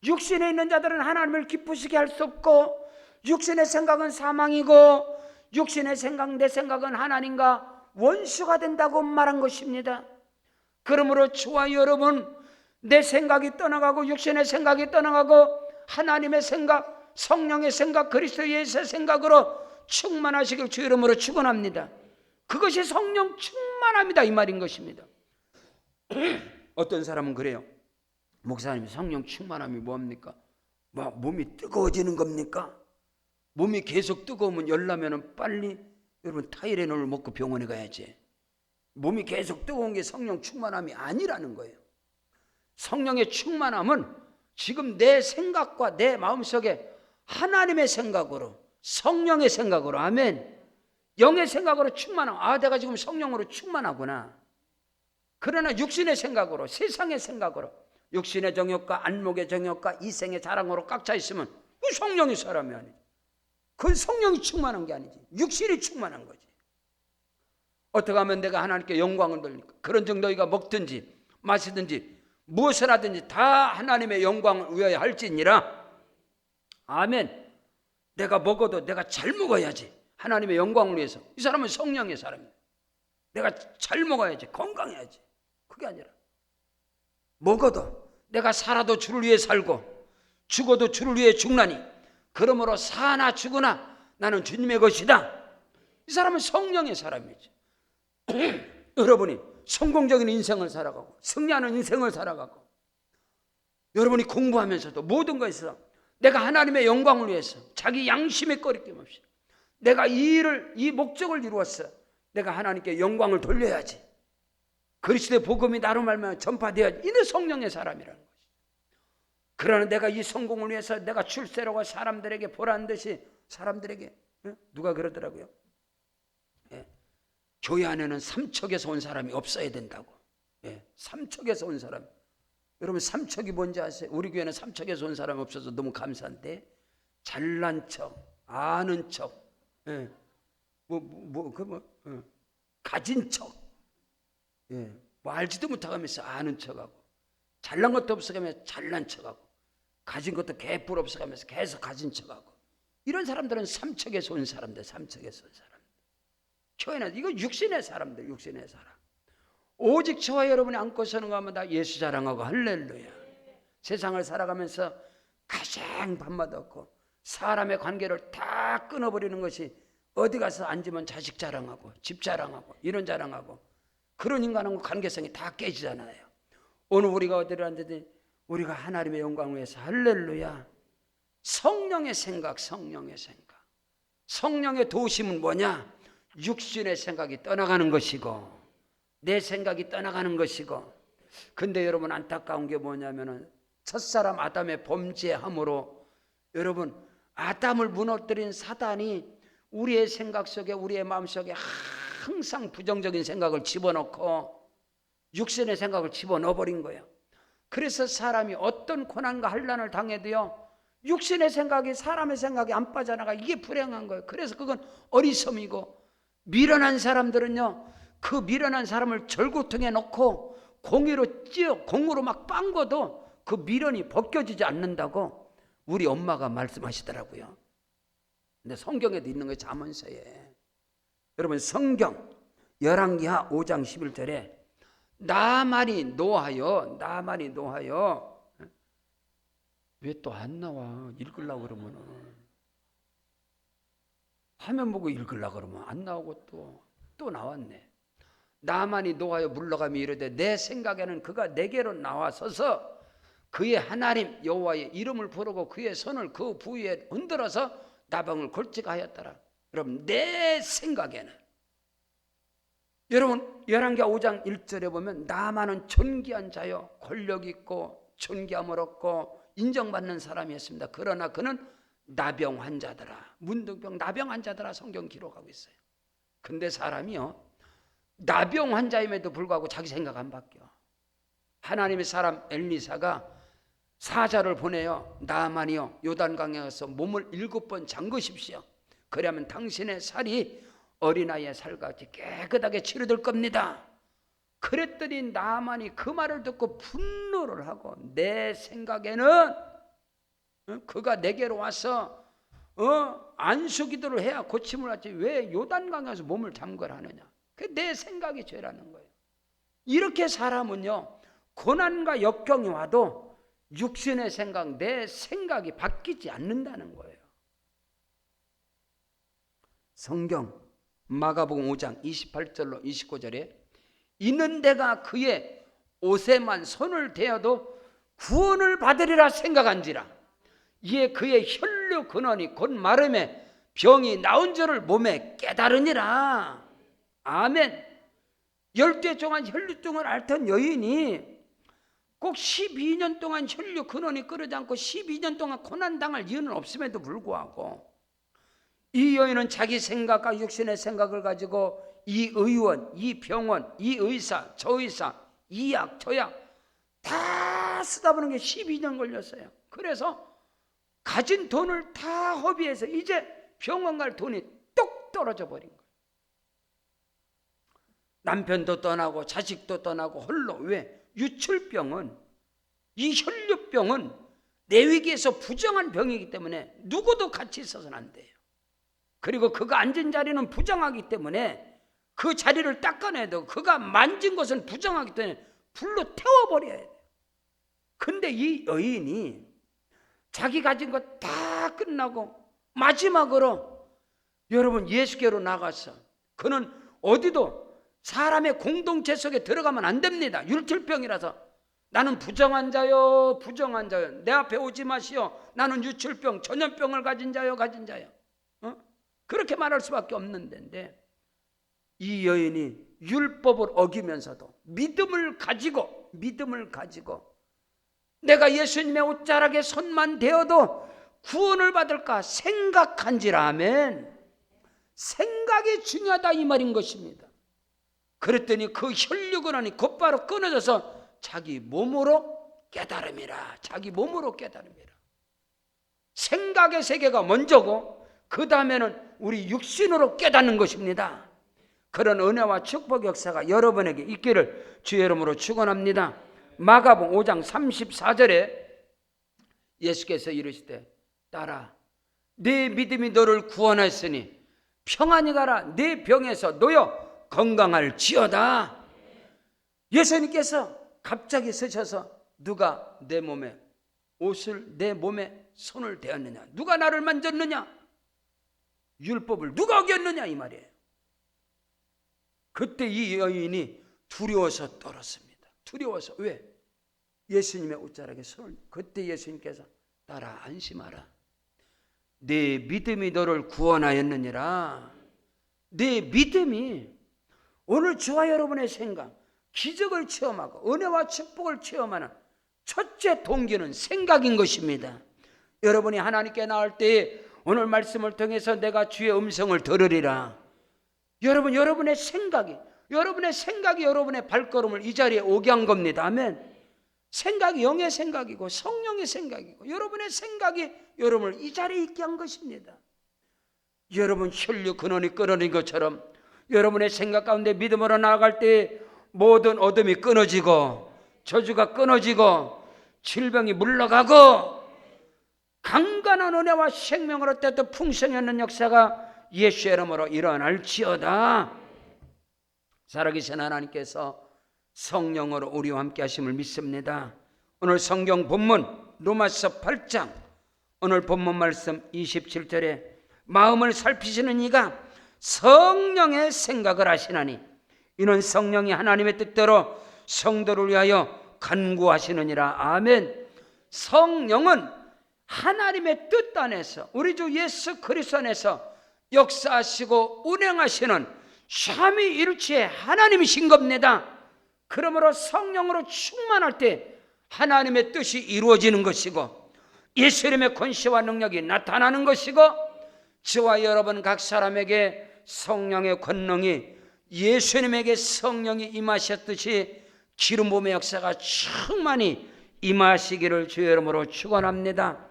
육신에 있는 자들은 하나님을 기쁘시게 할 수 없고, 육신의 생각은 사망이고 육신의 생각, 내 생각은 하나님과 원수가 된다고 말한 것입니다. 그러므로 저와 여러분, 내 생각이 떠나가고 육신의 생각이 떠나가고 하나님의 생각, 성령의 생각, 그리스도 예수의 생각으로 충만하시길 주 이름으로 축원합니다. 그것이 성령 충만합니다, 이 말인 것입니다. 어떤 사람은 그래요. 목사님, 성령 충만함이 뭡니까? 몸이 뜨거워지는 겁니까? 몸이 계속 뜨거우면 열나면 빨리, 여러분, 타이레놀을 먹고 병원에 가야지. 몸이 계속 뜨거운 게 성령 충만함이 아니라는 거예요. 성령의 충만함은 지금 내 생각과 내 마음속에 하나님의 생각으로, 성령의 생각으로, 아멘, 영의 생각으로 충만함. 아, 내가 지금 성령으로 충만하구나. 그러나 육신의 생각으로, 세상의 생각으로, 육신의 정욕과 안목의 정욕과 이생의 자랑으로 꽉 차 있으면 그 성령의 사람이 아니지. 그건 성령이 충만한 게 아니지. 육신이 충만한 거지. 어떻게 하면 내가 하나님께 영광을 돌릴까? 그런 즉 너희가 먹든지 마시든지 무엇을 하든지 다 하나님의 영광을 위하여 할지니라. 아멘. 내가 먹어도 내가 잘 먹어야지. 하나님의 영광을 위해서. 이 사람은 성령의 사람이야. 내가 잘 먹어야지. 건강해야지. 그게 아니라 먹어도 내가 살아도 주를 위해 살고 죽어도 주를 위해 죽나니 그러므로 사나 죽으나 나는 주님의 것이다. 이 사람은 성령의 사람이죠. 여러분이 성공적인 인생을 살아가고 승리하는 인생을 살아가고 여러분이 공부하면서도 모든 것에서 내가 하나님의 영광을 위해서 자기 양심의 꺼리낌 없이 내가 이 목적을 이루었어. 내가 하나님께 영광을 돌려야지. 그리스도의 복음이 나로 말미암아 전파되어야지. 이는 성령의 사람이라는 것이죠. 그러나 내가 이 성공을 위해서 내가 출세라고 사람들에게 보란 듯이 사람들에게 누가 그러더라고요. 교회 안에는 삼척에서 온 사람이 없어야 된다고. 삼척에서 온 사람. 여러분 삼척이 뭔지 아세요? 우리 교회는 삼척에서 온 사람이 없어서 너무 감사한데 잘난 척, 아는 척, 가진 척, 뭐 알지도 못하면서 아는 척하고 잘난 것도 없어가면서 잘난 척하고 가진 것도 개뿔 없어가면서 계속 가진 척하고 이런 사람들은 삼척에서 온 사람들, 삼척에서 온 사람. 교회는 이거 육신의 사람들, 육신의 사람. 오직 저와 여러분이 안고 서는 것만 다 예수 자랑하고 할렐루야. 세상을 살아가면서 가장 밥맛 없고 사람의 관계를 다 끊어버리는 것이 어디 가서 앉으면 자식 자랑하고 집 자랑하고 이런 자랑하고 그런 인간하고 관계성이 다 깨지잖아요. 오늘 우리가 어디를 앉든지 우리가 하나님의 영광을 위해서 할렐루야. 성령의 생각, 성령의 생각. 성령의 도우심은 뭐냐? 육신의 생각이 떠나가는 것이고 내 생각이 떠나가는 것이고. 근데 여러분 안타까운 게 뭐냐면은 첫사람 아담의 범죄함으로 여러분 아담을 무너뜨린 사단이 우리의 생각 속에 우리의 마음 속에 항상 부정적인 생각을 집어넣고 육신의 생각을 집어넣어버린 거예요. 그래서 사람이 어떤 고난과 환난을 당해도요 육신의 생각이 사람의 생각이 안 빠져나가. 이게 불행한 거예요. 그래서 그건 어리석이고 미련한 사람들은요 그 미련한 사람을 절구통에 넣고 공으로 막 빵거도 그 미련이 벗겨지지 않는다고 우리 엄마가 말씀하시더라고요. 근데 성경에도 있는 거예요. 잠언서에. 여러분 성경 열왕기하 5장 11절에 나만이 노하여 왜 또 안 나와? 읽으려고 그러면은 화면 보고 읽으려고 그러면 안 나오고 또 나왔네. 나만이 노하여 물러가며 이르되 내 생각에는 그가 내게로 나와서서 그의 하나님 여호와의 이름을 부르고 그의 손을 그 부위에 흔들어서 나병을 골직하였더라. 여러분 내 생각에는 여러분 열왕기하 5장 1절에 보면 나만은 존귀한 자요 권력 있고 존귀함을 얻고 인정받는 사람이었습니다. 그러나 그는 나병 환자더라. 문둥병 나병 환자더라. 성경 기록하고 있어요. 근데 사람이요 나병 환자임에도 불구하고 자기 생각 안 바뀌어. 하나님의 사람 엘리사가 사자를 보내요. 나만이요 요단강에 가서 몸을 7번 잠그십시오. 그러면 당신의 살이 어린아이의 살같이 깨끗하게 치료될 겁니다. 그랬더니 나만이 그 말을 듣고 분노를 하고 내 생각에는 그가 내게로 와서 안수기도를 해야 고침을 하지 왜 요단강에서 몸을 잠그라 하느냐. 그게 내 생각이 죄라는 거예요. 이렇게 사람은요 고난과 역경이 와도 육신의 생각, 내 생각이 바뀌지 않는다는 거예요. 성경 마가복음 5장 28절로 29절에 있는 데가 그의 옷에만 손을 대어도 구원을 받으리라 생각한지라. 이에 그의 혈류 근원이 곧 마름에 병이 나온 줄을 몸에 깨달으니라. 아멘. 12해 동안 혈류증을 앓던 여인이 꼭 12년 동안 혈류 근원이 끓지 않고 12년 동안 고난당할 이유는 없음에도 불구하고 이 여인은 자기 생각과 육신의 생각을 가지고 이 의원, 이 병원, 이 의사, 저 의사, 이 약, 저 약 다 쓰다 보는 게 12년 걸렸어요. 그래서 가진 돈을 다 허비해서 이제 병원 갈 돈이 뚝 떨어져 버린 거예요. 남편도 떠나고 자식도 떠나고 홀로. 왜? 유출병은, 이 혈류병은 내위기에서 부정한 병이기 때문에 누구도 같이 있어서는 안 돼요. 그리고 그가 앉은 자리는 부정하기 때문에 그 자리를 닦아내도 그가 만진 것은 부정하기 때문에 불로 태워버려야 돼요. 근데 이 여인이 자기 가진 거 다 끝나고 마지막으로 여러분 예수께로 나가서, 그는 어디도 사람의 공동체 속에 들어가면 안 됩니다. 율출병이라서. 나는 부정한 자요, 부정한 자요, 내 앞에 오지 마시오, 나는 유출병, 전염병을 가진 자요, 가진 자요. 그렇게 말할 수밖에 없는 데인데, 이 여인이 율법을 어기면서도 믿음을 가지고 내가 예수님의 옷자락에 손만 대어도 구원을 받을까 생각한지라면, 생각이 중요하다 이 말인 것입니다. 그랬더니 그 혈류근원이 곧바로 끊어져서 자기 몸으로 깨달음이라. 자기 몸으로 깨달음이라. 생각의 세계가 먼저고 그 다음에는 우리 육신으로 깨닫는 것입니다. 그런 은혜와 축복 역사가 여러분에게 있기를 주의 이름으로 축원합니다. 마가복음 5장 34절에 예수께서 이르시되 딸아, 네 믿음이 너를 구원하였으니 평안히 가라. 네 병에서 놓여 건강할지어다. 예수님께서 갑자기 서셔서 누가 내 몸에 옷을, 내 몸에 손을 대었느냐, 누가 나를 만졌느냐, 율법을 누가 어겼느냐 이 말이에요. 그때 이 여인이 두려워서 떨었습니다. 두려워서. 왜? 예수님의 옷자락에 손을. 그때 예수님께서 딸아 안심하라. 네 믿음이 너를 구원하였느니라. 네 믿음이 오늘 저와 여러분의 생각, 기적을 체험하고 은혜와 축복을 체험하는 첫째 동기는 생각인 것입니다. 여러분이 하나님께 나올 때 오늘 말씀을 통해서 내가 주의 음성을 들으리라. 여러분의 생각이 여러분의 발걸음을 이 자리에 오게 한 겁니다. 아멘. 생각이 영의 생각이고 성령의 생각이고 여러분의 생각이 여러분을 이 자리에 있게 한 것입니다. 여러분 혈류 근원이 끊어진 것처럼 여러분의 생각 가운데 믿음으로 나아갈 때 모든 어둠이 끊어지고 저주가 끊어지고 질병이 물러가고 강건한 은혜와 생명으로 때도 풍성히 있는 역사가 예수의 이름으로 일어날지어다. 살아계신 하나님께서 성령으로 우리와 함께 하심을 믿습니다. 오늘 성경 본문 로마서 8장 오늘 본문 말씀 27절에 마음을 살피시는 이가 성령의 생각을 하시나니 이는 성령이 하나님의 뜻대로 성도를 위하여 간구하시느니라. 아멘. 성령은 하나님의 뜻 안에서 우리 주 예수 그리스도 안에서 역사하시고 운행하시는 삼위일체의 하나님이신 겁니다. 그러므로 성령으로 충만할 때 하나님의 뜻이 이루어지는 것이고 예수님의 권세와 능력이 나타나는 것이고 저와 여러분 각 사람에게 성령의 권능이 예수님에게 성령이 임하셨듯이 기름 부음의 역사가 충만히 임하시기를 주의 이름으로 축원합니다.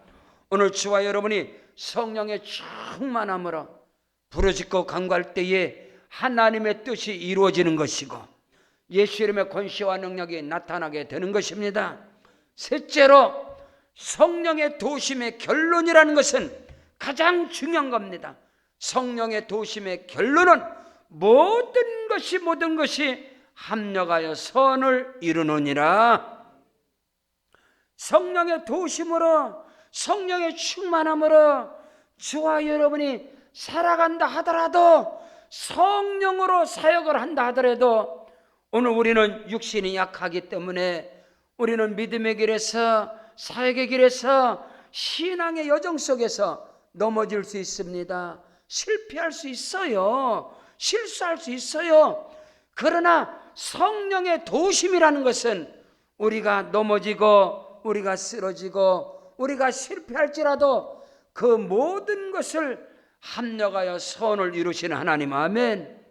오늘 저와 여러분이 성령의 충만함으로 부르짖고 간구할 때에 하나님의 뜻이 이루어지는 것이고 예수 이름의 권세와 능력이 나타나게 되는 것입니다. 셋째로 성령의 도심의 결론이라는 것은 가장 중요한 겁니다. 성령의 도심의 결론은 모든 것이 합력하여 선을 이루느니라. 성령의 도심으로 성령의 충만함으로 저와 여러분이 살아간다 하더라도 성령으로 사역을 한다 하더라도 오늘 우리는 육신이 약하기 때문에 우리는 믿음의 길에서 사역의 길에서 신앙의 여정 속에서 넘어질 수 있습니다. 실패할 수 있어요. 실수할 수 있어요. 그러나 성령의 도우심이라는 것은 우리가 넘어지고 우리가 쓰러지고 우리가 실패할지라도 그 모든 것을 합력하여 선을 이루시는 하나님. 아멘.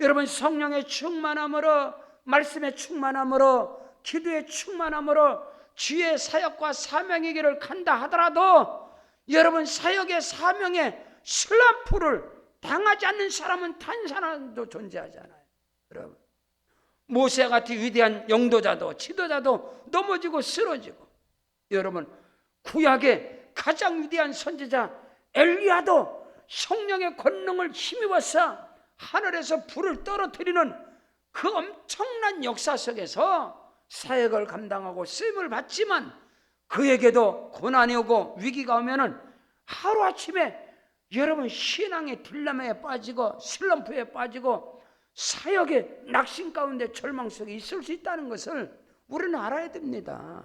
여러분, 성령의 충만함으로, 말씀의 충만함으로, 기도의 충만함으로 주의 사역과 사명의 길을 간다 하더라도 여러분, 사역의 사명에 슬럼프를 당하지 않는 사람은 단 사람도 존재하잖아요. 여러분, 모세 같은 위대한 영도자도 지도자도 넘어지고 쓰러지고, 여러분, 구약의 가장 위대한 선지자 엘리야도 성령의 권능을 힘입어서 하늘에서 불을 떨어뜨리는 그 엄청난 역사 속에서 사역을 감당하고 쓰임을 받지만 그에게도 고난이 오고 위기가 오면은 하루아침에 여러분 신앙의 딜레마에 빠지고 슬럼프에 빠지고 사역의 낙심 가운데 절망 속에 있을 수 있다는 것을 우리는 알아야 됩니다.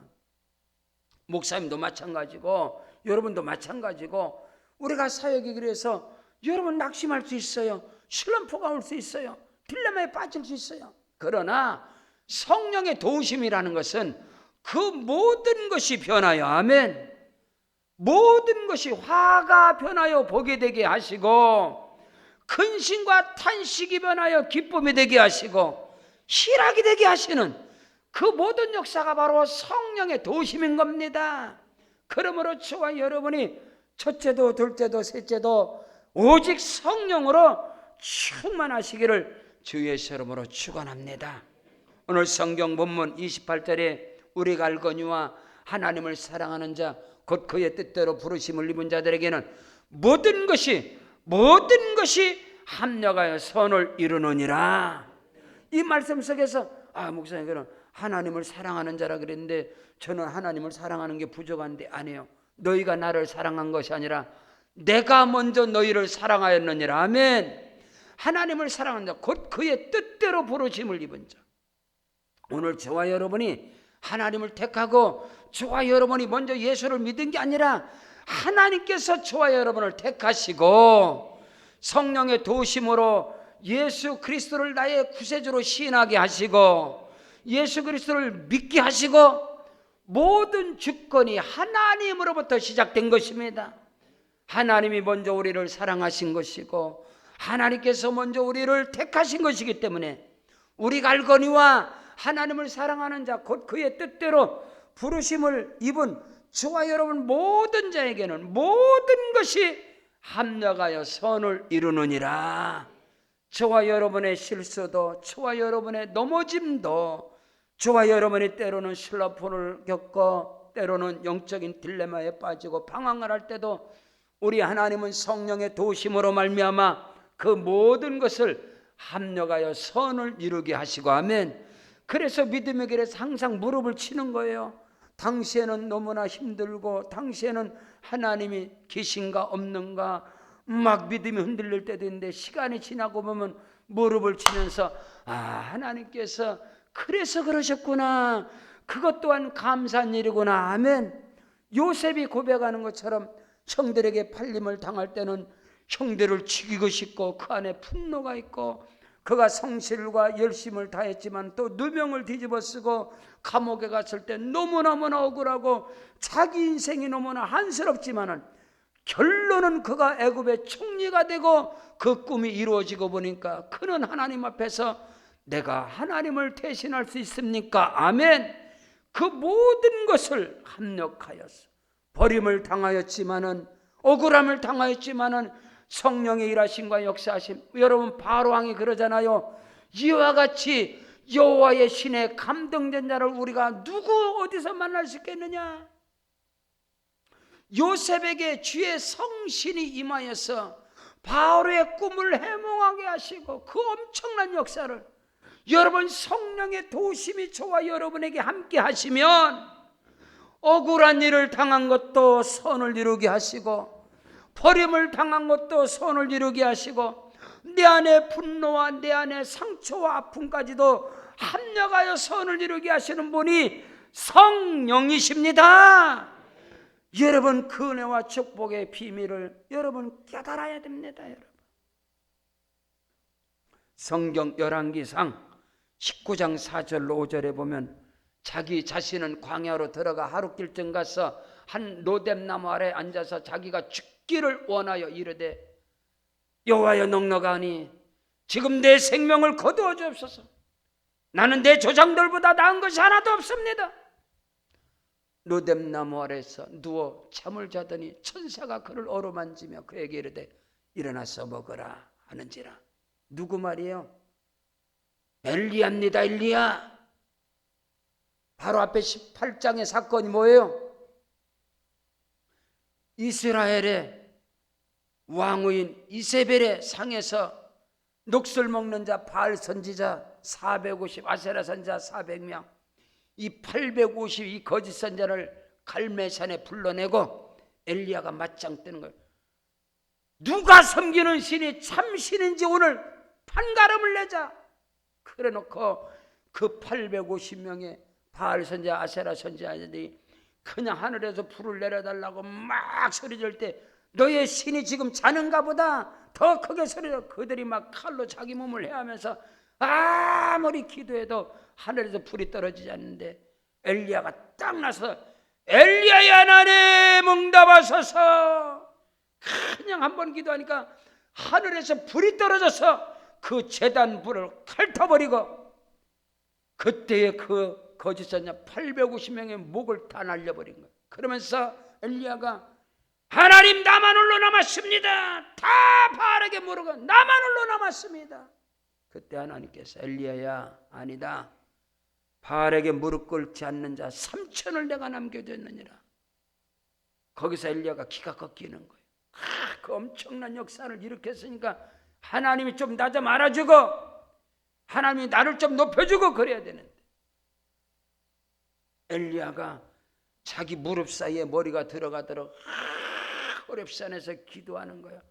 목사님도 마찬가지고 여러분도 마찬가지고 우리가 사역의 길에서 여러분 낙심할 수 있어요. 슬럼프가 올 수 있어요. 딜레마에 빠질 수 있어요. 그러나 성령의 도우심이라는 것은 그 모든 것이 변하여, 아멘, 모든 것이 화가 변하여 복이 되게 하시고 근심과 탄식이 변하여 기쁨이 되게 하시고 희락이 되게 하시는 그 모든 역사가 바로 성령의 도우심인 겁니다. 그러므로 저와 여러분이 첫째도 둘째도 셋째도 오직 성령으로 충만하시기를 주의 이름으로 축원합니다. 오늘 성경 본문 28절에 우리가 알거니와 하나님을 사랑하는 자 곧 그의 뜻대로 부르심을 입은 자들에게는 모든 것이 합력하여 선을 이루느니라. 이 말씀 속에서 목사님, 그럼 하나님을 사랑하는 자라 그랬는데 저는 하나님을 사랑하는 게 부족한데, 아니에요. 너희가 나를 사랑한 것이 아니라 내가 먼저 너희를 사랑하였느니라. 아멘. 하나님을 사랑하는 자 곧 그의 뜻대로 부르심을 입은 자. 오늘 저와 여러분이 하나님을 택하고 저와 여러분이 먼저 예수를 믿은 게 아니라 하나님께서 저와 여러분을 택하시고 성령의 도우심으로 예수 그리스도를 나의 구세주로 시인하게 하시고 예수 그리스도를 믿게 하시고 모든 주권이 하나님으로부터 시작된 것입니다. 하나님이 먼저 우리를 사랑하신 것이고 하나님께서 먼저 우리를 택하신 것이기 때문에 우리가 알거니와 하나님을 사랑하는 자 곧 그의 뜻대로 부르심을 입은 저와 여러분 모든 자에게는 모든 것이 합력하여 선을 이루느니라. 저와 여러분의 실수도 저와 여러분의 넘어짐도 저와 여러분이 때로는 슬럼프를 겪고 때로는 영적인 딜레마에 빠지고 방황을 할 때도 우리 하나님은 성령의 도우심으로 말미암아 그 모든 것을 합력하여 선을 이루게 하시고, 아멘. 그래서 믿음의 길에서 항상 무릎을 치는 거예요. 당시에는 너무나 힘들고 당시에는 하나님이 계신가 없는가 막 믿음이 흔들릴 때도 있는데 시간이 지나고 보면 무릎을 치면서 하나님께서 그래서 그러셨구나, 그것 또한 감사한 일이구나. 아멘. 요셉이 고백하는 것처럼 형들에게 팔림을 당할 때는 형들을 죽이고 싶고 그 안에 분노가 있고 그가 성실과 열심을 다했지만 또 누명을 뒤집어쓰고 감옥에 갔을 때 너무너무나 억울하고 자기 인생이 너무나 한스럽지만은 결론은 그가 애굽의 총리가 되고 그 꿈이 이루어지고 보니까 그는 하나님 앞에서 내가 하나님을 대신할 수 있습니까? 아멘. 그 모든 것을 합력하여서 버림을 당하였지만은 억울함을 당하였지만은 성령의 일하심과 역사하심. 여러분 바로왕이 그러잖아요. 이와 같이 여호와의 신에 감동된 자를 우리가 누구 어디서 만날 수 있겠느냐. 요셉에게 주의 성신이 임하여서 바로의 꿈을 해몽하게 하시고 그 엄청난 역사를, 여러분 성령의 도우심이 저와 여러분에게 함께 하시면 억울한 일을 당한 것도 선을 이루게 하시고 버림을 당한 것도 선을 이루게 하시고 내 안에 분노와 내 안에 상처와 아픔까지도 합력하여 선을 이루게 하시는 분이 성령이십니다. 여러분 그 은혜와 축복의 비밀을 여러분 깨달아야 됩니다. 여러분 성경 열왕기상 19장 4절 5절에 보면 자기 자신은 광야로 들어가 하룻길쯤 가서 한 로뎀나무 아래 앉아서 자기가 죽기를 원하여 이르되 여호와여 넉넉하니 지금 내 생명을 거두어 주옵소서. 나는 내 조상들보다 나은 것이 하나도 없습니다. 로뎀나무 아래서 누워 잠을 자더니 천사가 그를 어루만지며 그에게 이르되 일어나서 먹으라 하는지라. 누구 말이에요? 엘리야입니다. 엘리야. 바로 앞에 18장의 사건이 뭐예요? 이스라엘의 왕후인 이세벨의 상에서 녹슬 먹는 자 바알 선지자 450, 아세라 선지자 400명, 이 850 이 거짓 선자를 갈멜산에 불러내고 엘리야가 맞짱 뜨는 거예요. 누가 섬기는 신이 참 신인지 오늘 판가름을 내자. 그래 놓고 그 850명의 바알 선지자, 아세라 선지자들이 그냥 하늘에서 불을 내려달라고 막 소리질 때 너의 신이 지금 자는가 보다 더 크게 소리를. 그들이 막 칼로 자기 몸을 해하면서 아무리 기도해도 하늘에서 불이 떨어지지 않는데 엘리야가 딱 나서 엘리야야 하나님 응답하소서. 그냥 한번 기도하니까 하늘에서 불이 떨어져서 그 제단 불을 핥아버리고 그때의 그 거짓 선자 850명의 목을 다 날려버린 거예요. 그러면서 엘리야가 하나님 나만 홀로 남았습니다. 다 바알에게 물어가 나만 홀로 남았습니다. 그때 하나님께서 엘리야야 아니다. 바알에게 무릎 꿇지 않는 자 3천을 내가 남겨뒀느니라. 거기서 엘리야가 기가 꺾이는 거예요. 그 엄청난 역사를 일으켰으니까 하나님이 좀 나 좀 알아주고 하나님이 나를 좀 높여주고 그래야 되는데 엘리야가 자기 무릎 사이에 머리가 들어가도록 호렙산에서 기도하는 거야.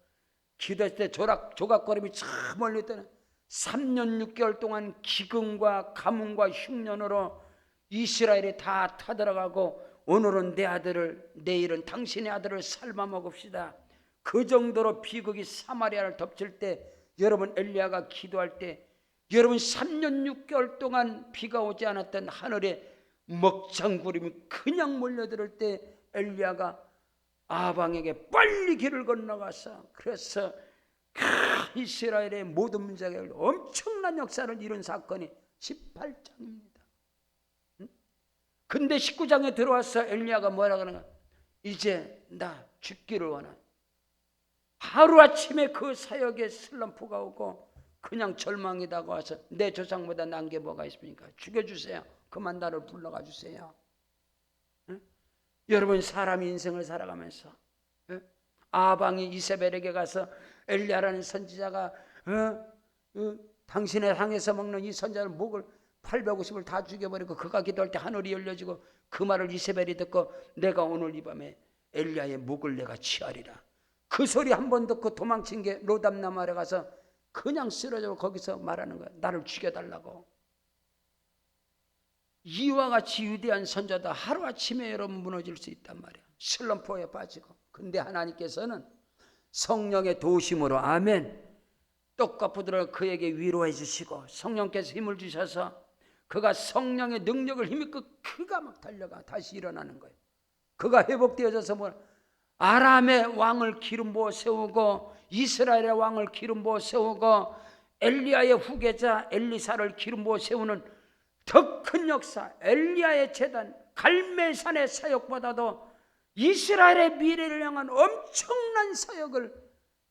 기도할 때 조각거림이 참 멀리 있다는 3년 6개월 동안 기근과 가뭄과 흉년으로 이스라엘이 다 타들어가고 오늘은 내 아들을 내일은 당신의 아들을 삶아 먹읍시다. 그 정도로 비극이 사마리아를 덮칠 때 여러분 엘리야가 기도할 때 여러분 3년 6개월 동안 비가 오지 않았던 하늘에 먹장구름이 그냥 몰려들 때 엘리야가 아방에게 빨리 길을 건너가서 그래서 이스라엘의 모든 문제가 엄청난 역사를 이룬 사건이 18장입니다. 근데 19장에 들어와서 엘리야가 뭐라 그러는가? 이제 나 죽기를 원한다. 하루아침에 그 사역에 슬럼프가 오고 그냥 절망이다고 와서 내 조상보다 난 게 뭐가 있습니까? 죽여주세요. 그만 나를 불러가 주세요. 응? 여러분 사람이 인생을 살아가면서 아방이 이세벨에게 가서 엘리야라는 선지자가 당신의 향에서 먹는 이 선자를 목을 850을 다 죽여버리고 그가 기도할 때 하늘이 열려지고 그 말을 이세벨이 듣고 내가 오늘 이 밤에 엘리야의 목을 내가 취하리라. 그 소리 한 번 듣고 도망친 게 로담나무 아래 가서 그냥 쓰러지고 거기서 말하는 거야. 나를 죽여달라고. 이와 같이 위대한 선자도 하루아침에 여러분 무너질 수 있단 말이야. 슬럼프에 빠지고. 근데 하나님께서는 성령의 도우심으로 아멘 떡과푸들을 그에게 위로해 주시고 성령께서 힘을 주셔서 그가 성령의 능력을 힘입고 그가 막 달려가 다시 일어나는 거예요. 그가 회복되어져서 뭐 아람의 왕을 기름 부어 세우고 이스라엘의 왕을 기름 부어 세우고 엘리야의 후계자 엘리사를 기름 부어 세우는 더 큰 역사, 엘리야의 제단 갈멜산의 사역보다도 이스라엘의 미래를 향한 엄청난 사역을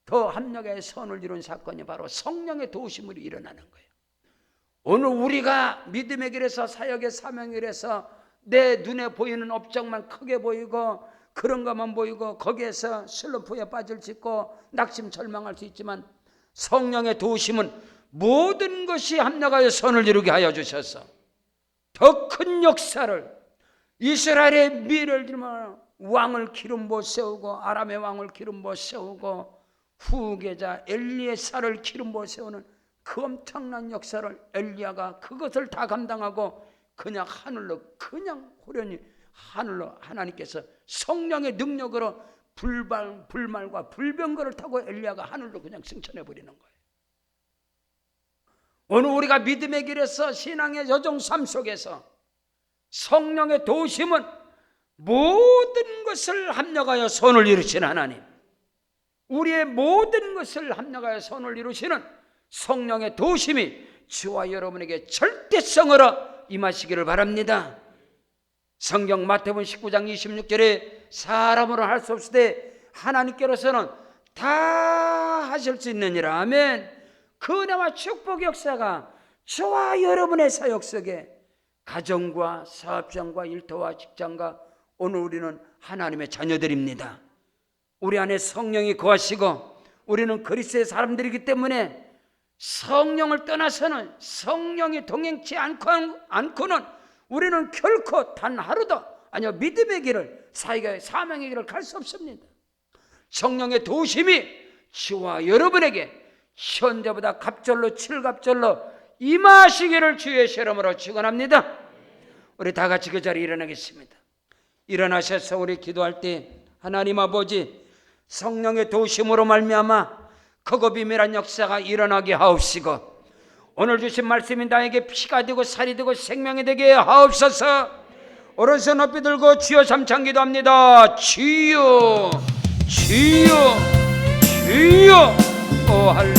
더 합력의 선을 이룬 사건이 바로 성령의 도우심으로 일어나는 거예요. 오늘 우리가 믿음의 길에서 사역의 사명의 길에서 내 눈에 보이는 업적만 크게 보이고 그런 것만 보이고 거기에서 슬럼프에 빠질 수 있고 낙심 절망할 수 있지만 성령의 도우심은 모든 것이 합력하여 선을 이루게 하여 주셔서 더 큰 역사를 이스라엘의 미래를 들면 왕을 기름 부어 세우고 아람의 왕을 기름 부어 세우고 후계자 엘리에사를 기름 부어 세우는 그 엄청난 역사를 엘리야가 그것을 다 감당하고 그냥 하늘로 그냥 호련히 하늘로 하나님께서 성령의 능력으로 불말과 불병거를 타고 엘리야가 하늘로 그냥 승천해 버리는 거예요. 오늘 우리가 믿음의 길에서 신앙의 여정 삶 속에서 성령의 도우심은 모든 것을 합력하여 선을 이루시는 하나님, 우리의 모든 것을 합력하여 선을 이루시는 성령의 도우심이 저와 여러분에게 절대성으로 임하시기를 바랍니다. 성경 마태복음 19장 26절에 사람으로 할 수 없을 때 하나님께로서는 다 하실 수 있느니라. 아멘. 그 은혜와 축복의 역사가 저와 여러분의 사역 속에 가정과 사업장과 일터와 직장과 오늘 우리는 하나님의 자녀들입니다. 우리 안에 성령이 거하시고 우리는 그리스도의 사람들이기 때문에 성령을 떠나서는, 성령이 동행치 않고는 우리는 결코 단 하루도 믿음의 길을, 사명의 길을 갈 수 없습니다. 성령의 도우심이 저와 여러분에게 현재보다 갑절로 칠갑절로 임하시기를 주의 이름으로 축원합니다. 우리 다 같이 그 자리에 일어나겠습니다. 일어나셔서 우리 기도할 때 하나님 아버지, 성령의 도우심으로 말미암아 크고 비밀한 역사가 일어나게 하옵시고, 오늘 주신 말씀이 나에게 피가 되고 살이 되고 생명이 되게 하옵소서. 오른손 높이 들고 주여 삼창 기도합니다. 주여, 주여, 주여. 오 할렐루야.